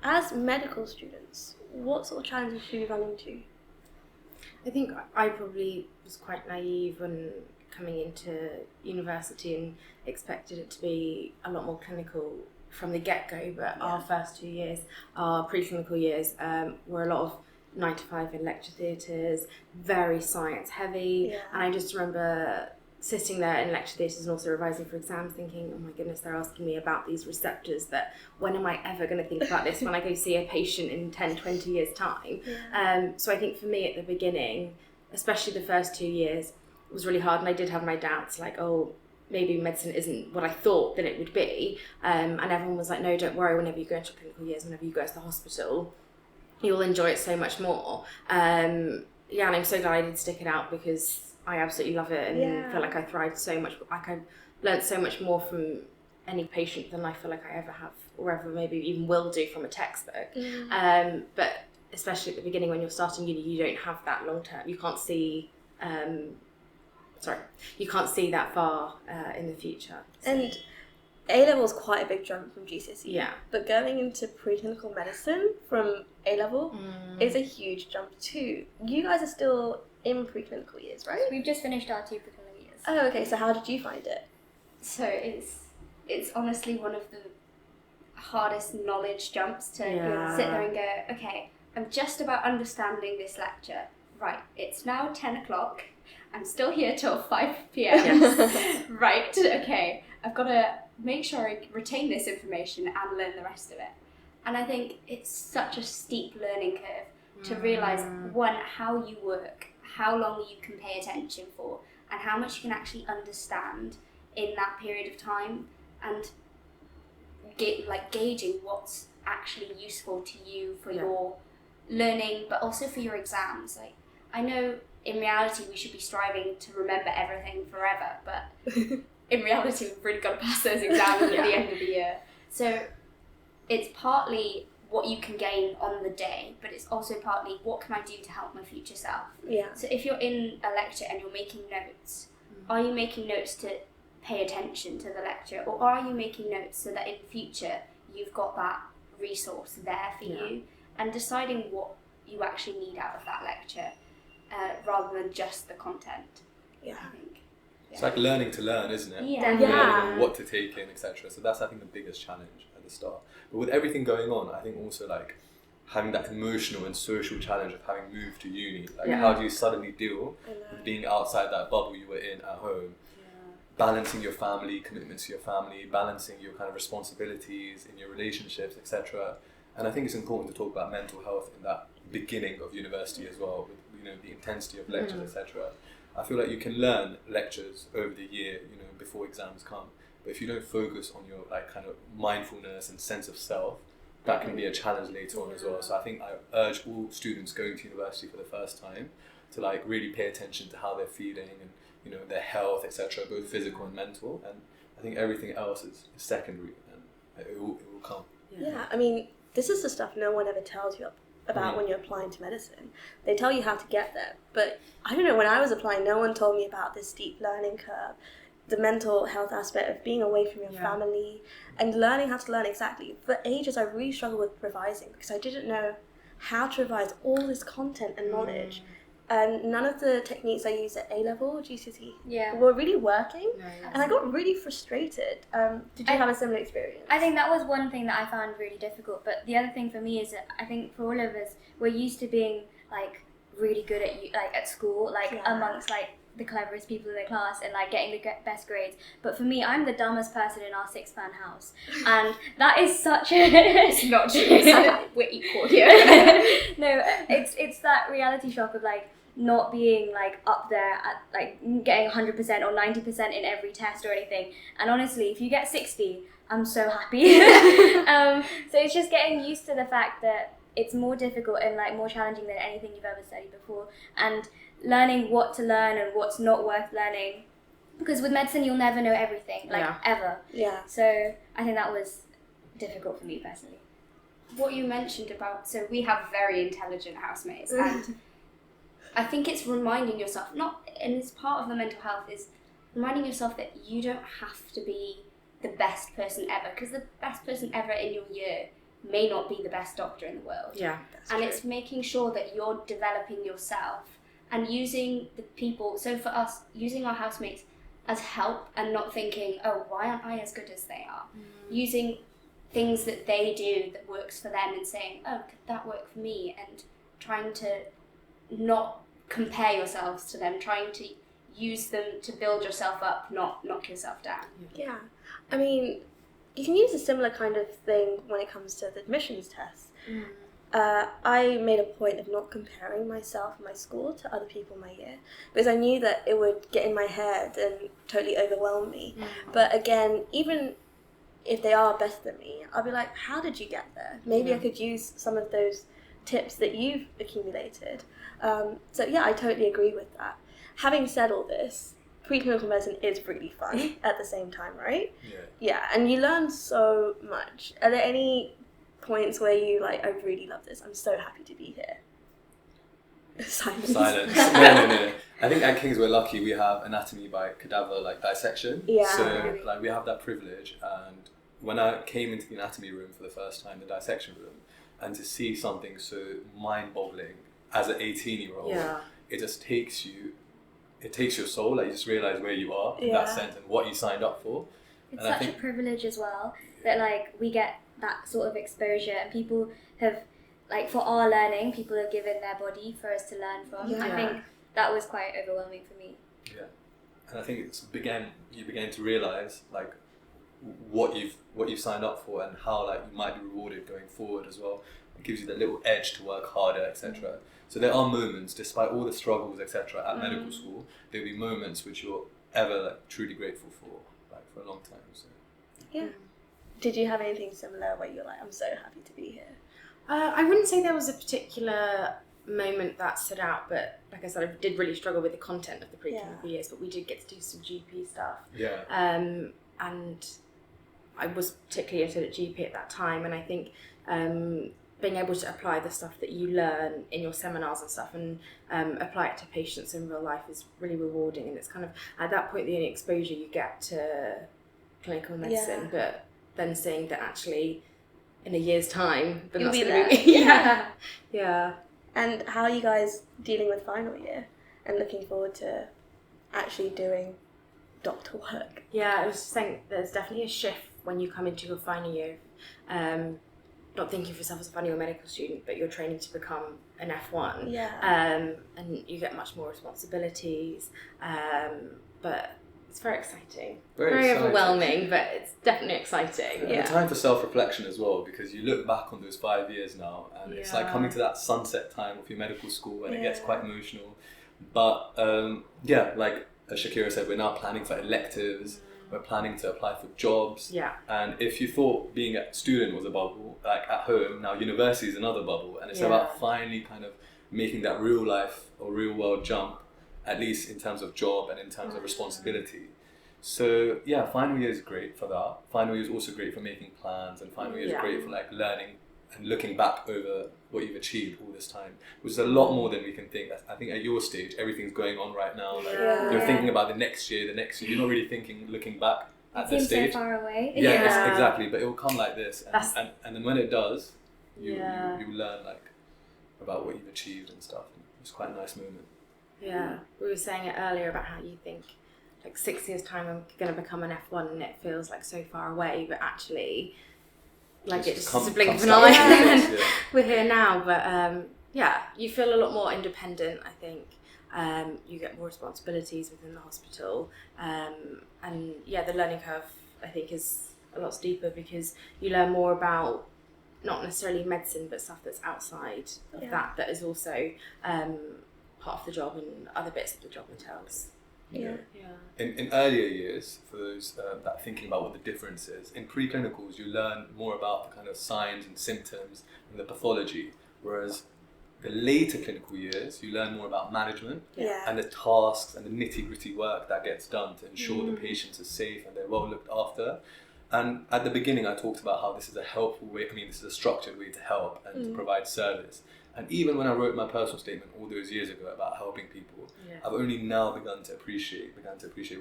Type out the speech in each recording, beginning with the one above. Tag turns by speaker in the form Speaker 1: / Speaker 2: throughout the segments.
Speaker 1: As medical students, what sort of challenges should you run into?
Speaker 2: I think I probably was quite naive when coming into university and expected it to be a lot more clinical from the get-go, but our first 2 years, our preclinical years, were a lot of 9 to 5 in lecture theatres, very science heavy, and I just remember sitting there in lecture theatres and also revising for exams thinking, oh my goodness, they're asking me about these receptors that when am I ever going to think about this when I go see a patient in 10, 20 years time? So I think for me at the beginning, especially the first 2 years, it was really hard, and I did have my doubts, like, oh, maybe medicine isn't what I thought that it would be, and everyone was like, no, don't worry, whenever you go into clinical years, whenever you go to the hospital, you'll enjoy it so much more. And I'm so glad I did stick it out because I absolutely love it and feel like I thrived so much. Like I learned so much more from any patient than I feel like I ever have, or ever maybe even will do from a textbook. But especially at the beginning when you're starting uni, you don't have that long term. You can't see, you can't see that far in the future. So.
Speaker 1: And A-level is quite a big jump from GCSE.
Speaker 2: Yeah.
Speaker 1: But going into preclinical medicine from A-level is a huge jump too. You guys are still in preclinical years, right?
Speaker 3: We've just finished our 2 preclinical years.
Speaker 1: Oh, okay. So how did you find it?
Speaker 3: So it's honestly one of the hardest knowledge jumps to sit there and go, okay, I'm just about understanding this lecture. Right, it's now 10 o'clock. I'm still here till 5 p.m. Right, okay. I've got to make sure I retain this information and learn the rest of it. And I think it's such a steep learning curve to realise, one, how you work, how long you can pay attention for, and how much you can actually understand in that period of time, and gauging what's actually useful to you for your learning, but also for your exams. Like, I know in reality we should be striving to remember everything forever, but in reality we've really got to pass those exams at the end of the year. So it's partly what you can gain on the day, but it's also partly what can I do to help my future self. So if you're in a lecture and you're making notes, are you making notes to pay attention to the lecture, or are you making notes so that in future you've got that resource there for you, and deciding what you actually need out of that lecture rather than just the content. I think.
Speaker 4: It's like learning to learn, isn't it?
Speaker 3: Yeah.
Speaker 4: What to take in, etc. So that's, I think, the biggest challenge at the start. But with everything going on, I think also like having that emotional and social challenge of having moved to uni. Like how do you suddenly deal with being outside that bubble you were in at home? Balancing your family, commitments to your family, balancing your kind of responsibilities in your relationships, etc. And I think it's important to talk about mental health in that beginning of university as well, with the intensity of lectures, etc. I feel like you can learn lectures over the year, before exams come. But if you don't focus on your like kind of mindfulness and sense of self, that can be a challenge later on as well. So I think I urge all students going to university for the first time to like really pay attention to how they're feeling and their health, etc., both physical and mental. And I think everything else is secondary, and it will come.
Speaker 1: I mean, this is the stuff no one ever tells you about when you're applying to medicine. They tell you how to get there, but I don't know, when I was applying, no one told me about this steep learning curve, the mental health aspect of being away from your family, and learning how to learn exactly. For ages, I really struggled with revising because I didn't know how to revise all this content and knowledge. And none of the techniques I used at A-level or GCSE were really working, and I got really frustrated. Did you have a similar experience?
Speaker 3: I think that was one thing that I found really difficult, but the other thing for me is that I think for all of us, we're used to being like really good at school, amongst like the cleverest people in the class and like getting the best grades. But for me, I'm the dumbest person in our 6-man house, and that is such a it's not true. We're equal here. No, it's that reality shock of like not being like up there at like getting 100% or 90% in every test or anything. And honestly, if you get 60, I'm so happy. So it's just getting used to the fact that it's more difficult and like more challenging than anything you've ever studied before, and learning what to learn and what's not worth learning, because with medicine you'll never know everything, ever. So I think that was difficult for me personally. What you mentioned about, so we have very intelligent housemates, and I think it's reminding yourself, and it's part of the mental health, is reminding yourself that you don't have to be the best person ever, because the best person ever in your year may not be the best doctor in the world.
Speaker 2: Yeah.
Speaker 3: And it's making sure that you're developing yourself and using the people, so for us, using our housemates as help and not thinking, oh, why aren't I as good as they are? Using things that they do that works for them and saying, oh, could that work for me? And trying to not compare yourselves to them, trying to use them to build yourself up, not knock yourself down.
Speaker 1: Yeah. I mean, you can use a similar kind of thing when it comes to the admissions tests. I made a point of not comparing myself and my school to other people in my year because I knew that it would get in my head and totally overwhelm me. But again, even if they are better than me, I'll be like, how did you get there? Maybe I could use some of those tips that you've accumulated. So yeah, I totally agree with that. Having said all this, preclinical medicine is really fun at the same time, right? Yeah, and you learn so much. Are there any points where you like, I really love this, I'm so happy to be here? Silence.
Speaker 4: No. I think at King's we're lucky we have anatomy by cadaver like dissection.
Speaker 1: Yeah.
Speaker 4: So like we have that privilege, and when I came into the anatomy room for the first time, the dissection room, and to see something so mind-boggling as an 18-year-old, it just takes your soul. Like you just realize where you are in that sense and what you signed up for.
Speaker 3: It's such a privilege as well that like we get that sort of exposure, and people have, like, for our learning, people have given their body for us to learn from. I think that was quite overwhelming for me. Yeah,
Speaker 4: and I think you began to realize like what you've signed up for and how like you might be rewarded going forward as well. It gives you that little edge to work harder, etc. So there are moments, despite all the struggles, etc. at medical school, there'll be moments which you're ever like truly grateful for, like for a long time. So.
Speaker 1: Yeah. Did you have anything similar where you're like, I'm so happy to be here?
Speaker 2: I wouldn't say there was a particular moment that stood out, but like I said, I did really struggle with the content of the preclinical years, but we did get to do some GP stuff.
Speaker 4: Yeah.
Speaker 2: And I was particularly interested at GP at that time, and I think being able to apply the stuff that you learn in your seminars and stuff and apply it to patients in real life is really rewarding. And it's kind of, at that point, the only exposure you get to clinical medicine, but then seeing that actually in a year's time, then
Speaker 1: you'll
Speaker 2: that's
Speaker 1: be
Speaker 2: going
Speaker 1: there.
Speaker 2: to be... Yeah.
Speaker 1: And how are you guys dealing with final year and looking forward to actually doing doctor work?
Speaker 2: Yeah, I was just saying there's definitely a shift when you come into your final year. Not thinking of yourself as a final year medical student, but you're training to become an F1.
Speaker 1: Yeah.
Speaker 2: And you get much more responsibilities. But it's very exciting. Very overwhelming, but it's definitely exciting.
Speaker 4: And a time for self-reflection as well, because you look back on those 5 years now, and it's like coming to that sunset time of your medical school, and it gets quite emotional. But like as Shakira said, we're now planning for electives. We're planning to apply for jobs.
Speaker 2: Yeah.
Speaker 4: And if you thought being a student was a bubble, like at home, now university is another bubble, and it's about finally kind of making that real life or real world jump, at least in terms of job and in terms of responsibility. So yeah, final year is great for that. Final year is also great for making plans, and final year is great for like learning and looking back over what you've achieved all this time, which is a lot more than we can think. I think at your stage, everything's going on right now. Like you're thinking about the next year. You're not really thinking, looking back at this stage.
Speaker 3: It seems so far away.
Speaker 4: Yeah, exactly. But it will come like this, and then when it does, you learn like about what you've achieved and stuff. And it's quite a nice moment.
Speaker 2: Yeah, we were saying it earlier about how you think like 6 years time I'm going to become an F1 and it feels like so far away, but actually like it's just a blink of an eye and we're here now. But you feel a lot more independent, I think. You get more responsibilities within the hospital, and the learning curve I think is a lot steeper because you learn more about not necessarily medicine but stuff that's outside of that is also part of the job and other bits of the job entails. In
Speaker 4: earlier years, for those that are thinking about what the difference is, in preclinicals you learn more about the kind of signs and symptoms and the pathology, whereas the later clinical years you learn more about management and the tasks and the nitty-gritty work that gets done to ensure the patients are safe and they're well looked after. And at the beginning, I talked about how this is a helpful way. I mean, this is a structured way to help and to provide service. And even when I wrote my personal statement all those years ago about helping people, I've only now begun to appreciate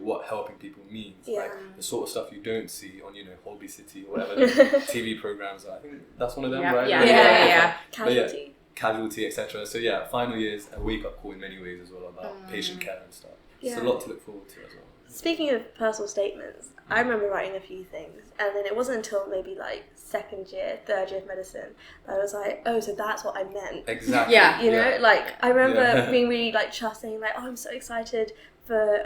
Speaker 4: what helping people means. Like the sort of stuff you don't see on, Holby City or whatever the TV programs are. I think that's one of them, right?
Speaker 2: Yeah.
Speaker 1: Casualty.
Speaker 4: Casualty, etc. So yeah, final year is a wake-up call in many ways as well about patient care and stuff. It's a lot to look forward to as well.
Speaker 1: Speaking of personal statements, I remember writing a few things, and then it wasn't until maybe like second year, third year of medicine that I was like, oh, so that's what I meant.
Speaker 4: Exactly.
Speaker 1: You know, like I remember being really like chuffed, saying like, oh, I'm so excited for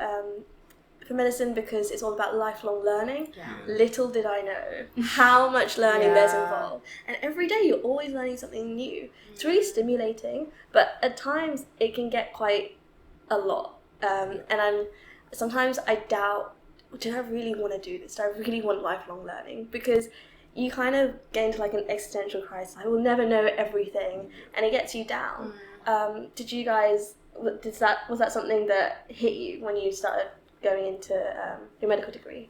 Speaker 1: medicine because it's all about lifelong learning. Little did I know how much learning there's involved, and every day you're always learning something new. It's really stimulating, but at times it can get quite a lot, and sometimes I doubt, do I really want to do this? Do I really want lifelong learning? Because you kind of get into like an existential crisis. I will never know everything, and it gets you down. Did you guys? Was that something that hit you when you started going into your medical degree?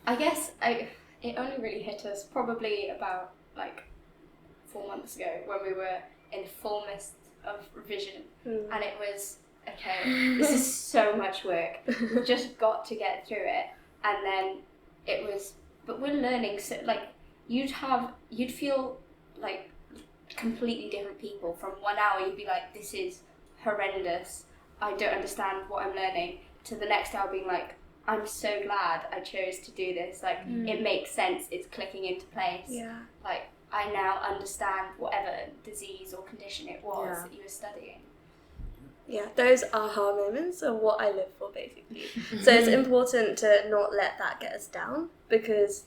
Speaker 5: I guess it only really hit us probably about like 4 months ago when we were in full midst of revision, and it was, okay, this is so much work. We've just got to get through it. And then it was, but we're learning, so like you'd feel like completely different people. From 1 hour you'd be like, this is horrendous, I don't understand what I'm learning, to the next hour being like, I'm so glad I chose to do this. Like it makes sense, it's clicking into place. Like I now understand whatever disease or condition it was that you were studying.
Speaker 1: Yeah, those aha moments are what I live for, basically. So it's important to not let that get us down, because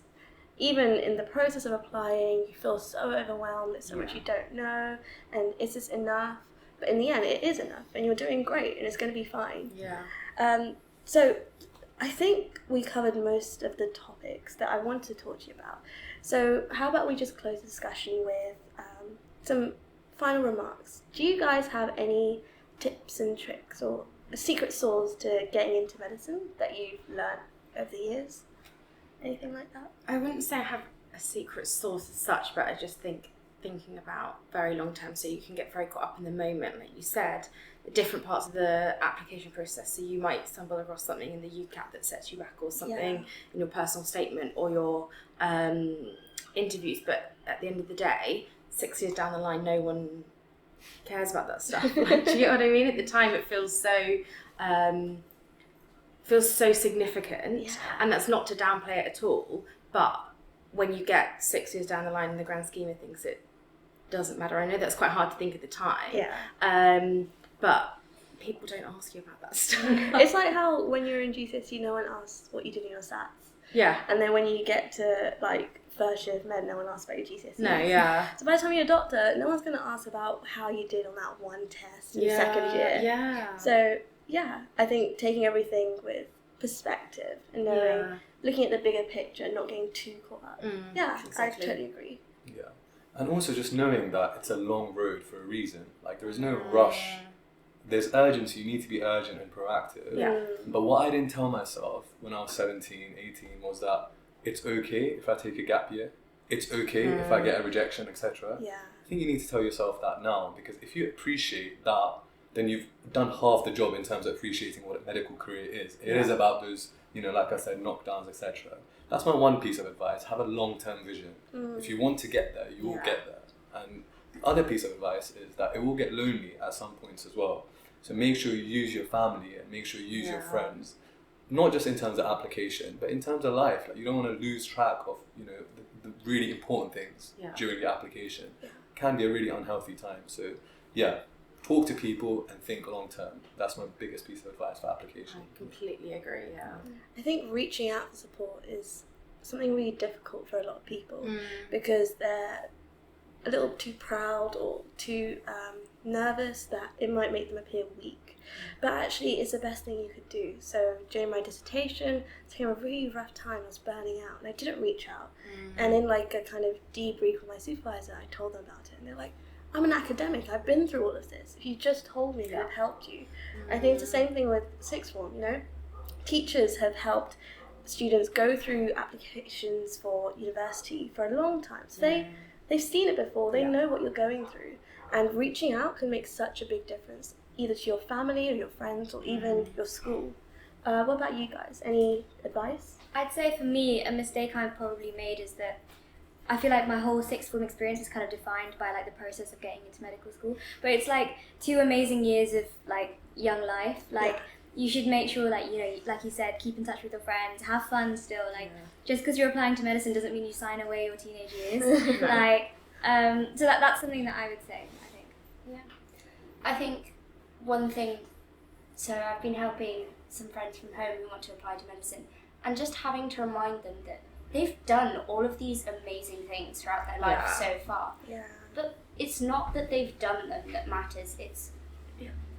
Speaker 1: even in the process of applying, you feel so overwhelmed, there's so much you don't know, and is this enough? But in the end, it is enough, and you're doing great, and it's going to be fine. So I think we covered most of the topics that I wanted to talk to you about. So how about we just close the discussion with some final remarks. Do you guys have any tips and tricks or secret sauce to getting into medicine that you've learned over the years? Anything like that?
Speaker 2: I wouldn't say I have a secret sauce as such, but I just think thinking about very long term, so you can get very caught up in the moment, like you said, the different parts of the application process. So you might stumble across something in the UCAT that sets you back, or something in your personal statement or your interviews, but at the end of the day, 6 years down the line, no one cares about that stuff. Like, do you get what I mean? At the time, it feels so significant, and that's not to downplay it at all. But when you get 6 years down the line, in the grand scheme of things, it doesn't matter. I know that's quite hard to think at the time. But people don't ask you about that stuff.
Speaker 1: It's like how when you're in GCSE, no one asks what you did in your SATs. And then when you get to like first year of med, no one asks about your GCSEs. So by the time you're a doctor, no one's going to ask about how you did on that one test in second year. So I think taking everything with perspective and knowing, looking at the bigger picture and not getting too caught up. I totally agree.
Speaker 4: And also just knowing that it's a long road for a reason. Like there is no rush. There's urgency, you need to be urgent and proactive. But what I didn't tell myself when I was 17, 18 was that it's okay if I take a gap year. It's okay if I get a rejection, etc. I think you need to tell yourself that now, because if you appreciate that, then you've done half the job in terms of appreciating what a medical career is. It is about those, like I said, knockdowns, etc. That's my one piece of advice. Have a long-term vision. If you want to get there, you will get there. And the other piece of advice is that it will get lonely at some points as well. So make sure you use your family and make sure you use your friends, not just in terms of application, but in terms of life. Like you don't want to lose track of, the really important things during your application. It can be a really unhealthy time. So talk to people and think long term. That's my biggest piece of advice for application.
Speaker 2: I completely agree,
Speaker 1: I think reaching out for support is something really difficult for a lot of people because they're a little too proud or too nervous that it might make them appear weak. But actually it's the best thing you could do. So during my dissertation, it became a really rough time. I was burning out and I didn't reach out. And in like a kind of debrief with my supervisor, I told them about it and they're like, I'm an academic, I've been through all of this. If you just told me, it would have helped you. I think it's the same thing with sixth form, Teachers have helped students go through applications for university for a long time. So they've seen it before, they know what you're going through. And reaching out can make such a big difference, either to your family or your friends or even your school. What about you guys? Any advice?
Speaker 3: I'd say for me, a mistake I've probably made is that I feel like my whole sixth form experience is kind of defined by like the process of getting into medical school. But it's like 2 amazing years of like young life. Like you should make sure that, you know, like you said, keep in touch with your friends, have fun still. Like just because you're applying to medicine doesn't mean you sign away your teenage years. Like so that's something that I would say, I think.
Speaker 5: Yeah. I think one thing, so I've been helping some friends from home who want to apply to medicine, and just having to remind them that they've done all of these amazing things throughout their life so far.
Speaker 1: Yeah.
Speaker 5: But it's not that they've done them that matters, it's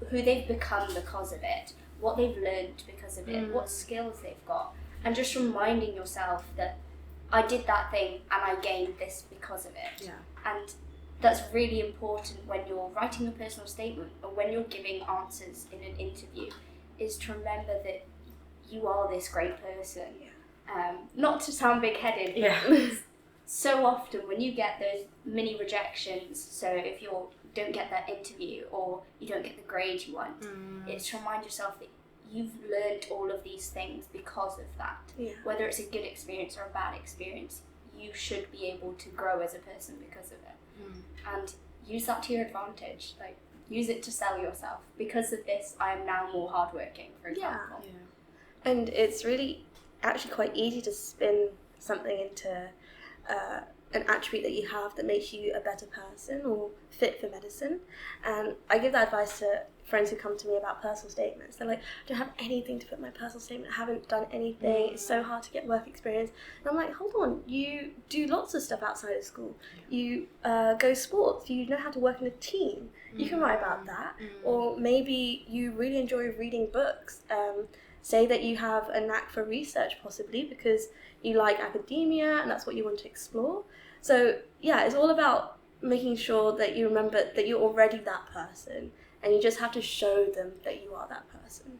Speaker 5: who they've become because of it, what they've learned because of it, what skills they've got. And just reminding yourself that I did that thing and I gained this because of it.
Speaker 2: Yeah.
Speaker 5: And that's really important when you're writing a personal statement or when you're giving answers in an interview, is to remember that you are this great person. Not to sound big-headed, but so often when you get those mini rejections, so if you don't get that interview or you don't get the grade you want, it's to remind yourself that you've learned all of these things because of that. Whether it's a good experience or a bad experience, you should be able to grow as a person because of it. And use that to your advantage. Like, use it to sell yourself. Because of this, I am now more hardworking, for example.
Speaker 1: And it's really actually quite easy to spin something into an attribute that you have that makes you a better person or fit for medicine. And I give that advice to friends who come to me about personal statements. They're like, I don't have anything to put in my personal statement, I haven't done anything, it's so hard to get work experience. And I'm like, hold on, you do lots of stuff outside of school. You go sports, you know how to work in a team. You can write about that. Or maybe you really enjoy reading books. Say that you have a knack for research possibly because you like academia and that's what you want to explore. So yeah, it's all about making sure that you remember that you're already that person and you just have to show them that you are that person.